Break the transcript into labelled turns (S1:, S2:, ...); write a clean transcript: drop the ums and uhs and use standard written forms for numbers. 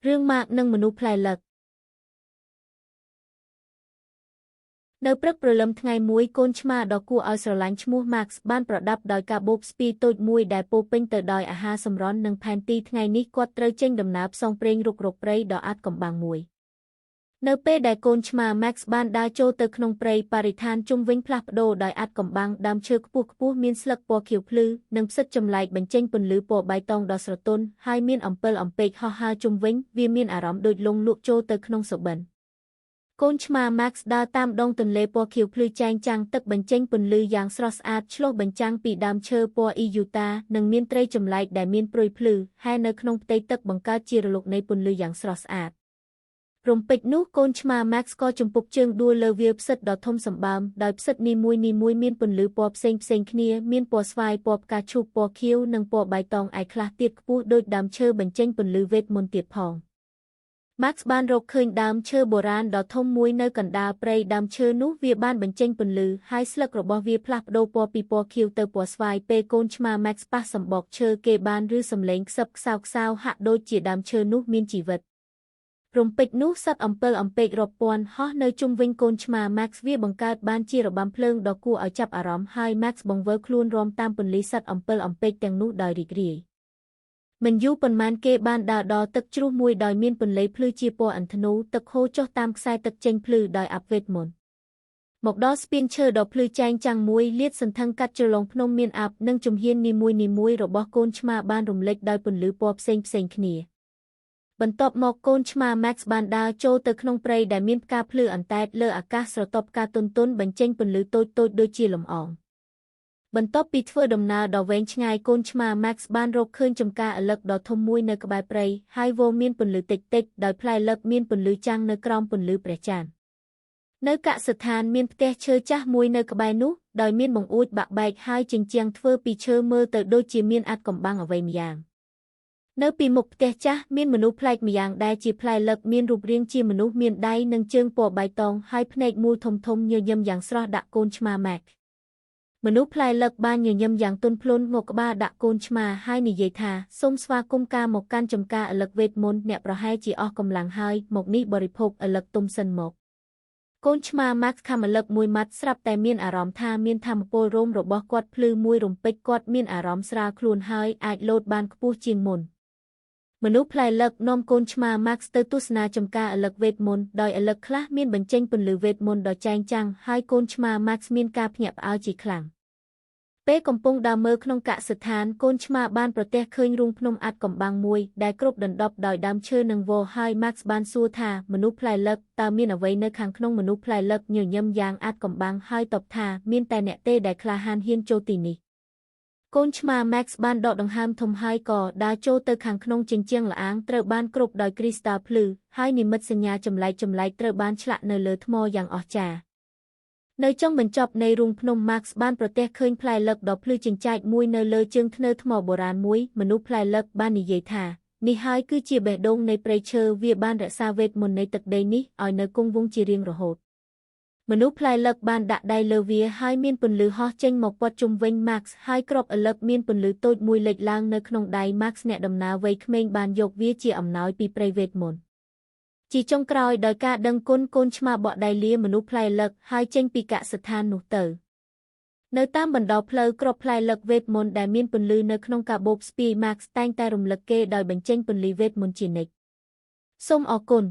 S1: រឿងម៉ាកនិងមនុស្សផ្លែលឹកនៅព្រឹកព្រលឹមថ្ងៃមួយកូនឆ្មាដ៏គួរឲ្យស្រឡាញ់ឈ្មោះ Max បានប្រដាប់ដោយកាបូបស្ពីតូចមួយដែលពោរពេញទៅដោយអាហារសម្រន់និងផែនទីថ្ងៃនេះគាត់ត្រូវចេញដំណើរផ្សងព្រេងរុករកព្រៃដ៏អាថ៌កំបាំងមួយនៅពេលដែលកូនឆ្មា Max បានដើរចូលទៅក្នុងព្រៃបរិស្ថានជុំវិញផ្លាស់ប្ដូរដោយអាថ៌កំបាំងដើមឈើខ្ពស់ៗមានស្លឹកពណ៌ខៀវភ្លឺនិងផ្សិតចម្លែកបញ្ចេញពន្លឺពណ៌បៃតងដ៏ស្រទន់ហើយមានអំពិលអំពែកហោះហើរជុំវិញវាមានអារម្មណ៍ដូចលង់លក់ចូលទៅក្នុងសុបិនកូនឆ្មា Max ដើរតាមដងទន្លេពណ៌ខៀវភ្លឺចែងចាំងទឹកបញ្ចេញពន្លឺយ៉ាងស្រស់ស្អាតឆ្លុះបញ្ចាំងពីដើមឈើពណ៌អ៊ីយូតានិងមានត្រីចម្លែកដែលមានព្រុយភ្លឺហើយនៅក្នុងផ្ទៃទឹកបង្កើតជារលកនៃពន្លឺយ៉ាងស្រស់ស្អាតរំពេចនោះកូនឆ្មា Max ក៏ជំពប់ជើងដួលលើវាលផ្សិតដ៏ធំសម្បើមដោយផ្សិតនីមួយមានពន្លឺពណ៌ផ្សេងគ្នាមានពណ៌ស្វាយពណ៌ផ្កាឈូកពណ៌ខៀវនិងពណ៌បៃតងឯខ្លះទៀតខ្ពស់ដូចដើមឈើបញ្ចេញពន្លឺវេទមន្តទៀតផងMax បានរកឃើញដើមឈើបុរាណដ៏ធំមួយនៅកណ្ដាលព្រៃដើមឈើនោះវាបានបញ្ចេញពន្លឺហើយស្លឹករបស់វាផ្លាស់ប្ដូរពណ៌ពីពណ៌ខៀវទៅពណ៌ស្វាយពេលកូនឆ្មា Max ប៉ះសម្បកឈើគេបានឬសំឡេងខ្សឹបខ្សោហាក់ដូចជាដើមឈើនោះមានជីវិតរំពេចនោះសត្វអំពិលអំពែករាប់ពាន់ហោះនៅជុំវិញកូនឆ្មា Max វាបង្កើតបានជារបាំភ្លើងដ៏គួរឲ្យចាប់អារម្មណ៍ហើយ Max បង្វិលខ្លួនរាំតាមពន្លឺសត្វអំពិលអំពែកទាំងនោះដោយរីករាយមិនយូរប៉ុន្មានគេបានដើរដល់ទឹកជ្រោះមួយដោយមានពន្លៃភ្លឺជាពណ៌ឥន្ធនូទឹកហូរចុះតាមខ្សែទឹកចេញភ្លឺដោយអវេទមន្តមកដល់ស្ពានឈើដ៏ភ្លឺចែងចាំងមួយលាតសន្ធឹងកាត់ជ្រលងភ្នំមានអាប់និងជំហាននីមួយរបស់កូនឆ្មាបានរំលេចដោយពន្លឺពណ៌ផ្សេងគ្នាបន្ទាប់មកកូនឆ្មា Max បានដើរចូលទៅក្នុងព្រៃដែលមានផ្កាភ្លឺអណ្តែតលើអាកាសស្រទាប់ផ្កាទន់បញ្ចេញពន្លឺតូចដូចជាលំអងបន្ទាប់ពីធ្វើដំណើរដ៏វែងឆ្ងាយកូនឆ្មា Max បានរកឃើញចំការឪឡឹកដ៏ធំមួយនៅក្បែរព្រៃហើយវាមានពន្លឺតិចដោយផ្លែលឹកមានពន្លឺចាំងនៅក្រោមពន្លឺព្រះច័ន្ទនៅកសិដ្ឋានមានផ្ទះឈើចាស់មួយនៅក្បែរនោះដោយមានបង្អួចបាក់បែកហើយជញ្ជាំងធ្វើពីឈើមើលទៅដូចជាមានអាថ៌កំបាំងអ្វីម្យ៉ាងនៅពីមុខផ្ទះចាស់មានមនុស្សប្លែកម្យ៉ាងដែលជាផ្លែលឹកមានរូបរាងជាមនុស្សមានដៃនិងជើងពណ៌បៃតងហើយភ្នែកមូលធំញញឹមយ៉ាងស្រស់ដាក់កូនឆ្មា Max មនុស្សផ្លែលឹកបានញញឹមយ៉ាងទន់ភ្លន់មកក្បាលដាក់កូនឆ្មាហើយនិយាយថាសូមស្វាគមន៍ការមកកាន់ចំការឪឡឹកវេទមន្តអ្នកប្រហែលជាអស់កម្លាំងហើយមកនេះបរិភោគឪឡឹកទុំសិនមកកូនឆ្មា Max ខាំឪឡឹកមួយម៉ាត់ស្រាប់តែមានអារម្មណ៍ថាមានថាមពលរោមរបស់គាត់ភ្លឺមួយរំពេចគាត់មានអារម្មណ៍ស្រាលខ្លួនហើយអាចលោតបានខ្ពស់ជាងមុនមនុស្សផ្លែលឹកនាំកូនឆ្មា Max ទៅទស្សនាចំការឪឡឹកវេទមន្តដោយឪឡឹកខ្លះមានបញ្ចេញពន្លឺវេទមន្តដ៏ចែងចាំងហើយកូនឆ្មា Max មានការភ្ញាក់ផ្អើលជាខ្លាំងពេលកំពុងដើរមើលក្នុងកសិដ្ឋានកូនឆ្មាបានប្រទះឃើញរូងភ្នំអាថ៌កំបាំងមួយដែលគ្របដណ្ដប់ដោយដើមឈើនិងវល្លិហើយ Max បានសួរថាមនុស្សផ្លែលឹកតើមានអ្វីនៅខាងក្នុងមនុស្សផ្លែលឹកញញឹមយ៉ាងអាថ៌កំបាំងហើយតបថាមានតែអ្នកទេដែលក្លាហានហ៊ានចូលទីនេះកូនឆ្មា Max បានដកដង្ហើមធំហើយក៏ដើរចូលទៅខាងក្នុងជញ្ជាំងល្អាងត្រូវបានគ្របដោយគ្រីស្តាល់ភ្លឺហើយនិមិត្តសញ្ញាចម្លែកត្រូវបានឆ្លាក់នៅលើថ្មយ៉ាងអស្ចារ្យនៅចុងបញ្ចប់នៃរូងភ្នំ Max បានប្រទះឃើញផ្លែលឹកដ៏ភ្លឺចិញ្ចាចមួយនៅលើជើងធ្នើថ្មបុរាណមួយមនុស្សផ្លែលឹកបាននិយាយថានេះហើយគឺជាបេះដូងនៃព្រៃឈើវាបានរក្សាវេទមន្តនៃទឹកដីនេះឲ្យនៅគង់វង្សជារៀងរហូតមនុស្សផ្លែលឹកបានដាក់ដៃលើវាហើយមានពន្លឺហោះចេញមកព័ទ្ធជុំវិញ Max ហើយគ្រាប់ឪឡឹកមានពន្លឺតូចមួយលេចឡើងនៅក្នុងដៃ Max អ្នកដំណើរវ័យក្មេងបានយកវាជាអំណោយពីព្រៃវេទមន្តជាចុងក្រោយដោយការដឹងគុណកូនឆ្មាបក់ដៃលាមនុស្សផ្លែលឹកហើយចេញពីកសិដ្ឋាននោះទៅនៅតាមបណ្ដោយផ្លូវគ្រាប់ផ្លែលឹកវេទមន្តដែលមានពន្លឺនៅក្នុងកាបូបស្ពាយ Max តែងតែរំលឹកគេដោយបញ្ចេញពន្លឺវេទមន្តជានិច្ចសូមអរគុណ